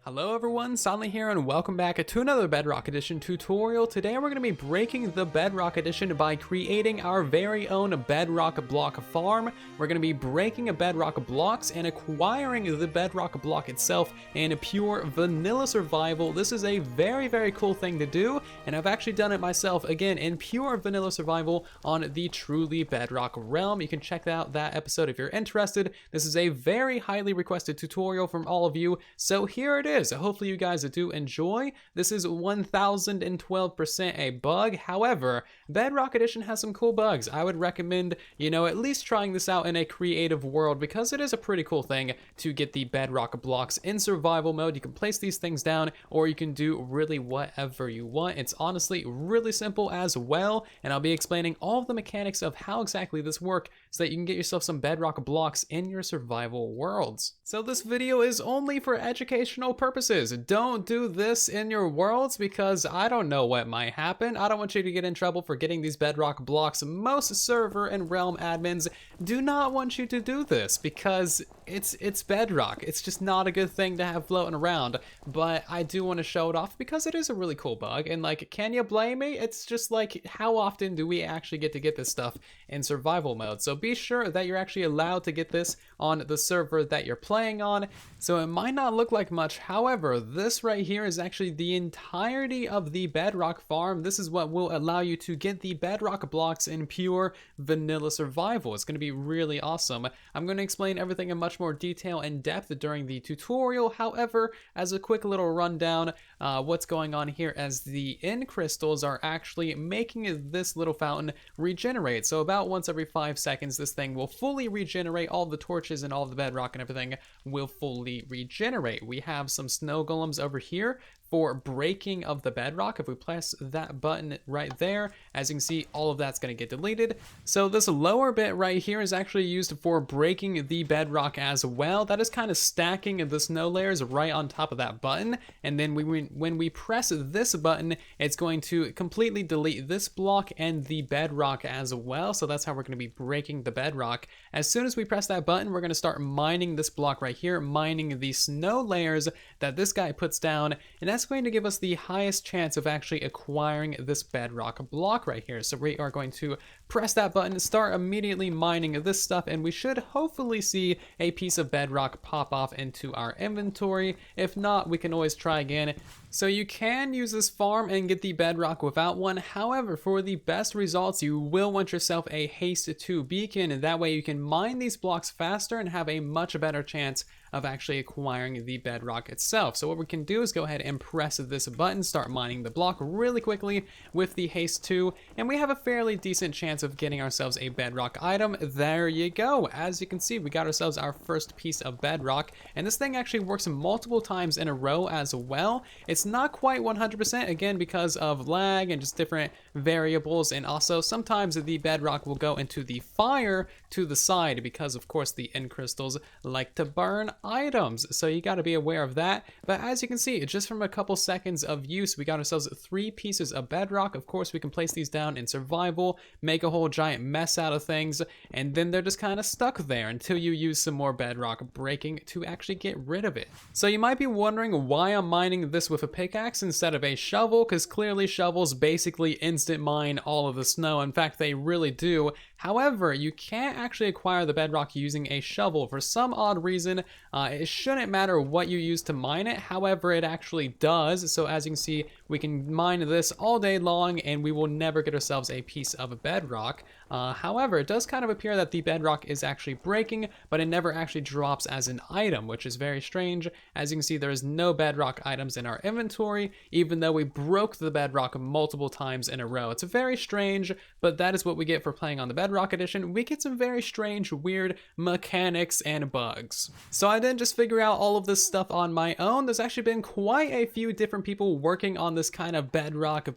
Hello everyone, Silent here and welcome back to another Bedrock Edition tutorial. Today we're going to be breaking the Bedrock Edition by creating our very own Bedrock block farm. We're going to be breaking Bedrock blocks and acquiring the Bedrock block itself in pure vanilla survival. This is a very cool thing to do, and I've actually done it myself again in pure vanilla survival on the truly Bedrock realm. You can check out that episode if you're interested. This is a very highly requested tutorial from all of you, so here it is. Hopefully you guys do enjoy. This is 1012% a bug. However, Bedrock Edition has some cool bugs. I would recommend, at least trying this out in a creative world because it is a pretty cool thing to get the Bedrock blocks in survival mode. You can place these things down or you can do really whatever you want. It's honestly really simple as well, and I'll be explaining all of the mechanics of how exactly this works so that you can get yourself some Bedrock blocks in your survival worlds. So this video is only for educational purposes. Don't do this in your worlds because I don't know what might happen. I don't want you to get in trouble for getting these Bedrock blocks. Most server and realm admins do not want you to do this because it's Bedrock. It's just not a good thing to have floating around, but I do want to show it off because it is a really cool bug, and can you blame me? It's just how often do we actually get to get this stuff in survival mode? So be sure that you're actually allowed to get this on the server that you're playing on. So it might not look like much, however, this right here is actually the entirety of the Bedrock farm. This is what will allow you to get the Bedrock blocks in pure vanilla survival. It's going to be really awesome. I'm going to explain everything in much more detail and depth during the tutorial. However, as a quick little rundown, what's going on here as the end crystals are actually making this little fountain regenerate. So about once every 5 seconds, this thing will fully regenerate. All the torches and all the bedrock and everything will fully regenerate. We have some snow golems over here for breaking of the bedrock. If we press that button right there, as you can see, all of that's going to get deleted. So this lower bit right here is actually used for breaking the bedrock as well. That is kind of stacking the snow layers right on top of that button, and then when we press this button, it's going to completely delete this block and the bedrock as well. So that's how we're going to be breaking the bedrock. As soon as we press that button, we're going to start mining this block right here, mining the snow layers that this guy puts down, and that's going to give us the highest chance of actually acquiring this bedrock block right here. So we are going to press that button, start immediately mining this stuff, and we should hopefully see a piece of bedrock pop off into our inventory. If not, we can always try again. So you can use this farm and get the bedrock without one. However, for the best results, you will want yourself a haste 2 beacon, and that way you can mine these blocks faster and have a much better chance of actually acquiring the bedrock itself. So what we can do is go ahead and press this button, start mining the block really quickly with the haste 2, and we have a fairly decent chance of getting ourselves a bedrock item. There you go. As you can see, we got ourselves our first piece of bedrock, and this thing actually works multiple times in a row as well. It's not quite 100% again because of lag and just different variables, and also sometimes the bedrock will go into the fire to the side because of course the end crystals like to burn items, so you got to be aware of that. But as you can see, just from a couple seconds of use, we got ourselves 3 pieces of bedrock. Of course, we can place these down in survival, make a whole giant mess out of things, and then they're just kind of stuck there until you use some more bedrock breaking to actually get rid of it. So you might be wondering why I'm mining this with a pickaxe instead of a shovel, because clearly shovels basically instant mine all of the snow. In fact, they really do. However, you can't actually acquire the bedrock using a shovel for some odd reason. It shouldn't matter what you use to mine it, however it actually does. So as you can see, we can mine this all day long and we will never get ourselves a piece of bedrock. However, it does kind of appear that the bedrock is actually breaking, but it never actually drops as an item, which is very strange. As you can see, there is no bedrock items in our inventory, even though we broke the bedrock multiple times in a row. It's very strange, but that is what we get for playing on the Bedrock Edition. We get some very strange, weird mechanics and bugs. So I didn't just figure out all of this stuff on my own. There's actually been quite a few different people working on this kind of bedrock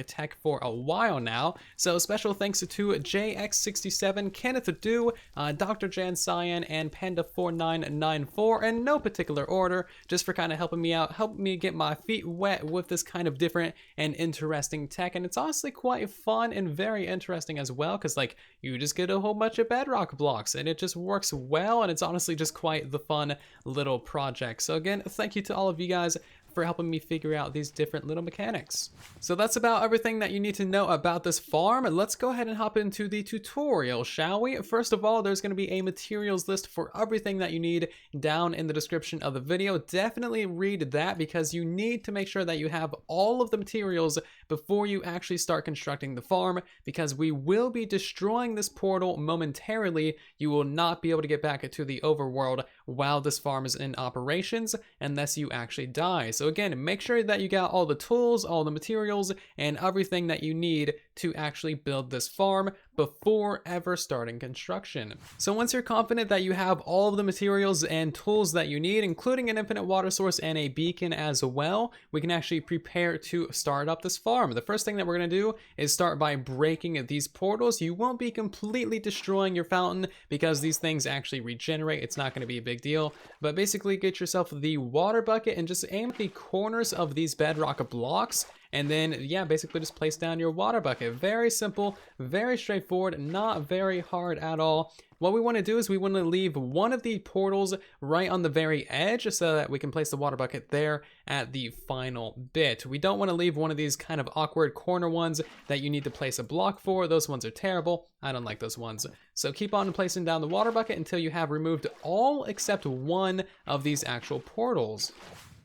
tech for a while now. So special thanks to JX67, Kenneth Do, Dr. Jan Cyan, and Panda4994 in no particular order, just for kind of helping me out, helping me get my feet wet with this kind of different and interesting tech. And it's honestly quite fun and very interesting as well, because you just get a whole bunch of bedrock blocks, and it just works well, and it's honestly just quite the fun little project. So again, thank you to all of you guys for helping me figure out these different little mechanics. So that's about everything that you need to know about this farm. Let's go ahead and hop into the tutorial, shall we? First of all, there's going to be a materials list for everything that you need down in the description of the video. Definitely read that, because you need to make sure that you have all of the materials before you actually start constructing the farm, because we will be destroying this portal momentarily. You will not be able to get back to the overworld while this farm is in operations unless you actually die. So again, make sure that you got all the tools, all the materials, and everything that you need to actually build this farm before ever starting construction. So once you're confident that you have all of the materials and tools that you need, including an infinite water source and a beacon as well, we can actually prepare to start up this farm. The first thing that we're going to do is start by breaking these portals. You won't be completely destroying your fountain because these things actually regenerate. It's not going to be a big deal, but basically get yourself the water bucket and just aim at the corners of these bedrock blocks. And then, yeah, basically just place down your water bucket. Very simple, very straightforward, not very hard at all. What we want to do is we want to leave one of the portals right on the very edge so that we can place the water bucket there at the final bit. We don't want to leave one of these kind of awkward corner ones that you need to place a block for. Those ones are terrible. I don't like those ones. So keep on placing down the water bucket until you have removed all except one of these actual portals.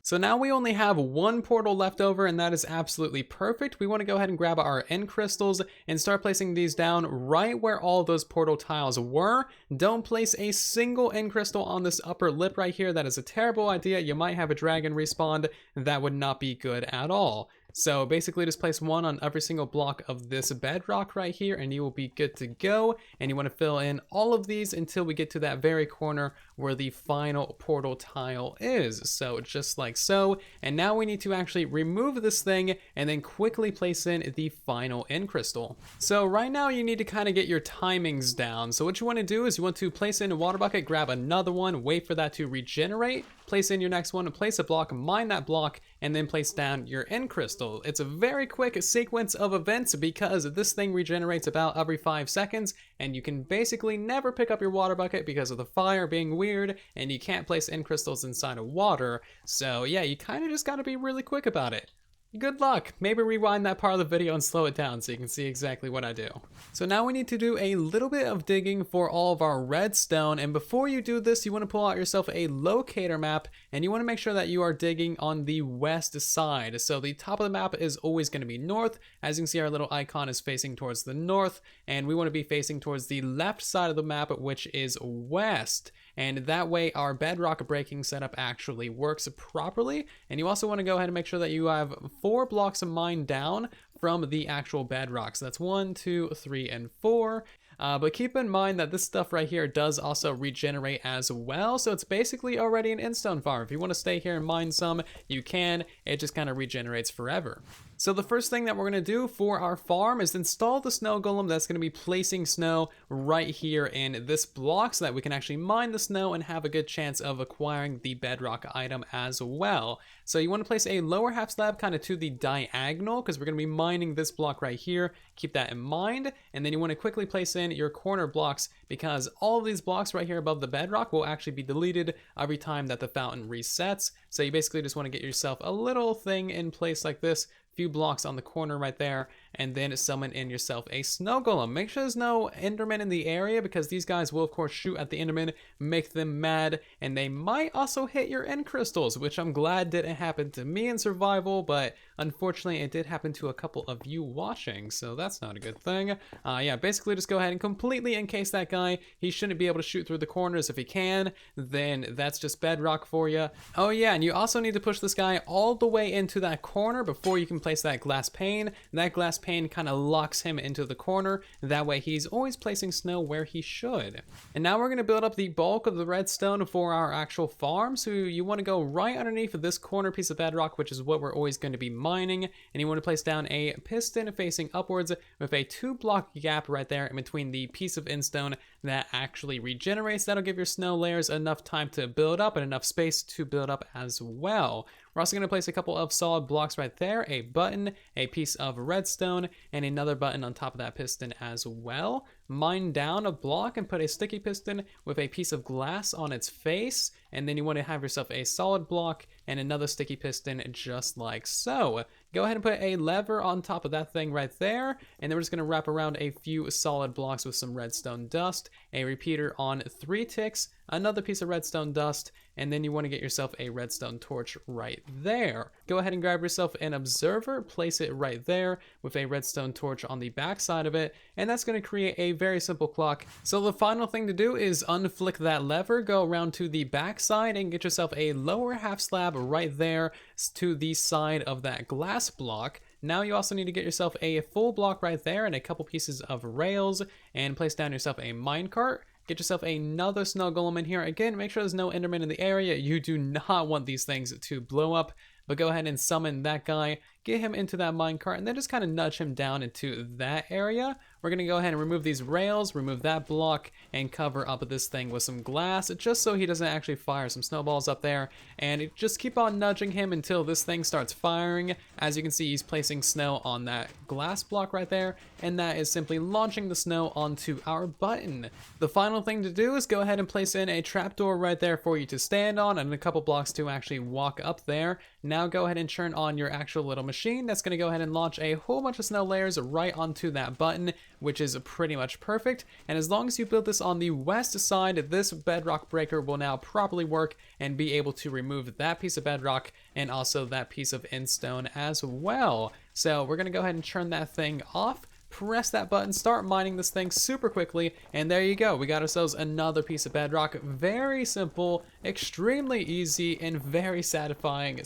So now we only have one portal left over, and that is absolutely perfect. We want to go ahead and grab our end crystals and start placing these down right where all those portal tiles were. Don't place a single end crystal on this upper lip right here. That is a terrible idea. You might have a dragon respawn. That would not be good at all. So basically just place one on every single block of this bedrock right here, and you will be good to go. And you want to fill in all of these until we get to that very corner where the final portal tile is. So just like so. And now we need to actually remove this thing and then quickly place in the final end crystal. So right now you need to kind of get your timings down. So what you want to do is you want to place in a water bucket, grab another one, wait for that to regenerate, place in your next one, place a block, mine that block, and then place down your end crystal. It's a very quick sequence of events because this thing regenerates about every 5 seconds, and you can basically never pick up your water bucket because of the fire being weird, and you can't place end crystals inside of water. So yeah, you kind of just got to be really quick about it. Good luck. Maybe rewind that part of the video and slow it down so you can see exactly what I do. So now we need to do a little bit of digging for all of our redstone, and before you do this, you want to pull out yourself a locator map, and you want to make sure that you are digging on the west side. So the top of the map is always going to be north. As you can see, our little icon is facing towards the north, and we want to be facing towards the left side of the map, which is west. And that way our bedrock breaking setup actually works properly. And you also want to go ahead and make sure that you have 4 blocks of mine down from the actual bedrock. So that's 1, 2, 3, and 4. But keep in mind that this stuff right here does also regenerate as well. So it's basically already an endstone farm. If you want to stay here and mine some, you can. It just kind of regenerates forever. So the first thing that we're going to do for our farm is install the snow golem that's going to be placing snow right here in this block so that we can actually mine the snow and have a good chance of acquiring the bedrock item as well. So you want to place a lower half slab kind of to the diagonal because we're going to be mining this block right here. Keep that in mind. And then you want to quickly place in your corner blocks because all of these blocks right here above the bedrock will actually be deleted every time that the fountain resets. So you basically just want to get yourself a little thing in place like this, few blocks on the corner right there, and then summon in yourself a snow golem. Make sure there's no endermen in the area because these guys will of course shoot at the endermen, make them mad, and they might also hit your end crystals, which I'm glad didn't happen to me in survival, but unfortunately it did happen to a couple of you watching, so that's not a good thing. Yeah, basically just go ahead and completely encase that guy. He shouldn't be able to shoot through the corners. If he can, then that's just bedrock for you. Oh yeah, and you also need to push this guy all the way into that corner before you can place that glass pane. That glass pane kind of locks him into the corner. That way he's always placing snow where he should. And now we're going to build up the bulk of the redstone for our actual farm. So you want to go right underneath of this corner piece of bedrock, which is what we're always going to be mining. And you want to place down a piston facing upwards with a 2-block gap right there in between the piece of endstone that actually regenerates. That'll give your snow layers enough time to build up and enough space to build up as well. We're also going to place a couple of solid blocks right there, a button, a piece of redstone, and another button on top of that piston as well. mine down a block and put a sticky piston with a piece of glass on its face, and then you want to have yourself a solid block and another sticky piston just like so. Go ahead and put a lever on top of that thing right there, and then we're just going to wrap around a few solid blocks with some redstone dust, a repeater on 3 ticks, another piece of redstone dust, and then you want to get yourself a redstone torch right there. Go ahead and grab yourself an observer, place it right there with a redstone torch on the back side of it, and that's going to create a very simple clock. So the final thing to do is unflick that lever, go around to the back side and get yourself a lower half slab right there to the side of that glass block. Now you also need to get yourself a full block right there and a couple pieces of rails, and place down yourself a minecart. Get yourself another snow golem in here. Again, make sure there's no enderman in the area. You do not want these things to blow up, but go ahead and summon that guy, get him into that minecart, and then just kind of nudge him down into that area. We're going to go ahead and remove these rails, remove that block, and cover up this thing with some glass, just so he doesn't actually fire some snowballs up there. And just keep on nudging him until this thing starts firing. As you can see, he's placing snow on that glass block right there, and that is simply launching the snow onto our button. The final thing to do is go ahead and place in a trapdoor right there for you to stand on, and a couple blocks to actually walk up there. Now go ahead and turn on your actual little machine. That's going to go ahead and launch a whole bunch of snow layers right onto that button, which is pretty much perfect. And as long as you build this on the west side, this bedrock breaker will now properly work and be able to remove that piece of bedrock and also that piece of endstone as well. So we're going to go ahead and turn that thing off. Press that button, start mining this thing super quickly, and there you go. We got ourselves another piece of bedrock. Very simple, extremely easy, and very satisfying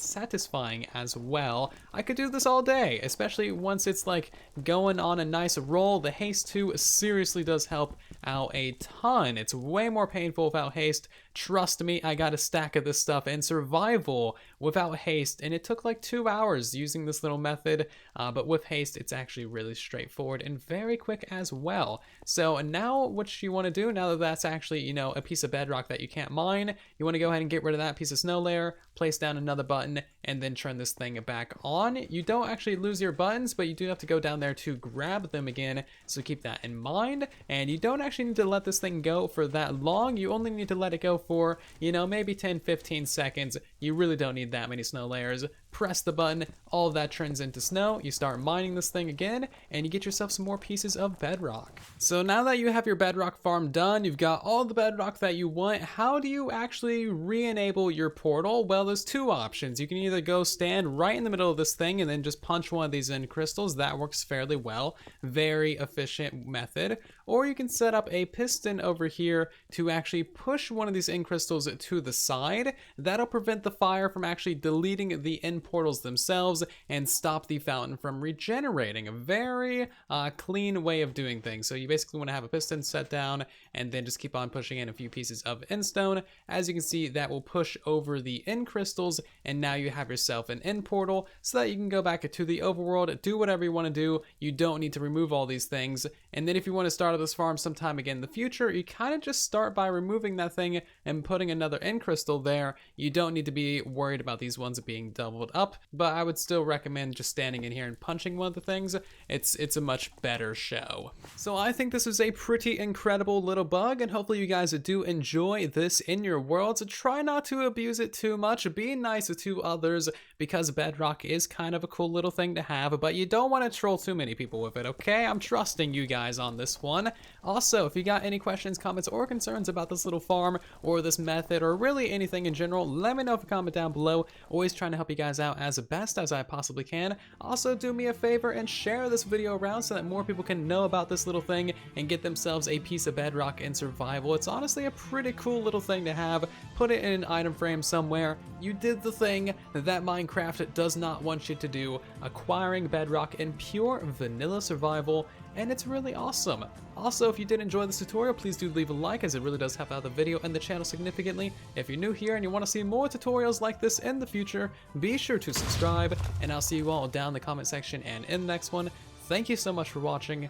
as well. I could do this all day, especially once it's like going on a nice roll. The haste 2 seriously does help out a ton. It's way more painful without haste. Trust me, I got a stack of this stuff in survival without haste, and it took like 2 hours using this little method, but with haste, it's actually really straightforward and very quick as well. So now what you want to do, now that that's actually, you know, a piece of bedrock that you can't mine, you want to go ahead and get rid of that piece of snow layer, place down another button, and then turn this thing back on. You don't actually lose your buttons, but you do have to go down there to grab them again, so keep that in mind. And you don't actually need to let this thing go for that long. You only need to let it go for, you know, maybe 10-15 seconds. You really don't need that many snow layers. Press the button, all of that turns into snow. You start mining this thing again, and you get yourself some more pieces of bedrock. So now that you have your bedrock farm done, you've got all the bedrock that you want, how do you actually re-enable your portal? Well, there's 2 options. You can either go stand right in the middle of this thing and then just punch one of these in crystals. That works fairly well. Very efficient method. Or you can set up a piston over here to actually push one of these in crystals to the side. That'll prevent the fire from actually deleting the in portals themselves and stop the fountain from regenerating. A very clean way of doing things. So you basically want to have a piston set down and then just keep on pushing in a few pieces of endstone. As you can see, that will push over the end crystals, and now you have yourself an end portal so that you can go back to the overworld, do whatever you want to do. You don't need to remove all these things. And then if you want to start this farm sometime again in the future, you kind of just start by removing that thing and putting another end crystal there. You don't need to be worried about these ones being doubled up, but I would still recommend just standing in here and punching one of the things. It's a much better show. So I think this is a pretty incredible little bug, and hopefully you guys do enjoy this in your world. So try not to abuse it too much. Be nice to others, because bedrock is kind of a cool little thing to have, but you don't want to troll too many people with it, okay? I'm trusting you guys on this one. Also, if you got any questions, comments, or concerns about this little farm or this method or really anything in general, let me know if you comment down below. Always trying to help you guys out as best as I possibly can. Also, do me a favor and share this video around so that more people can know about this little thing and get themselves a piece of bedrock in survival. It's honestly a pretty cool little thing to have. Put it in an item frame somewhere. You did the thing that Minecraft does not want you to do, acquiring bedrock in pure vanilla survival, and it's really awesome. Also, if you did enjoy this tutorial, please do leave a like, as it really does help out the video and the channel significantly. If you're new here and you want to see more tutorials like this in the future, be sure to subscribe, and I'll see you all down in the comment section and in the next one. Thank you so much for watching,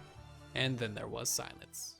and then there was silence.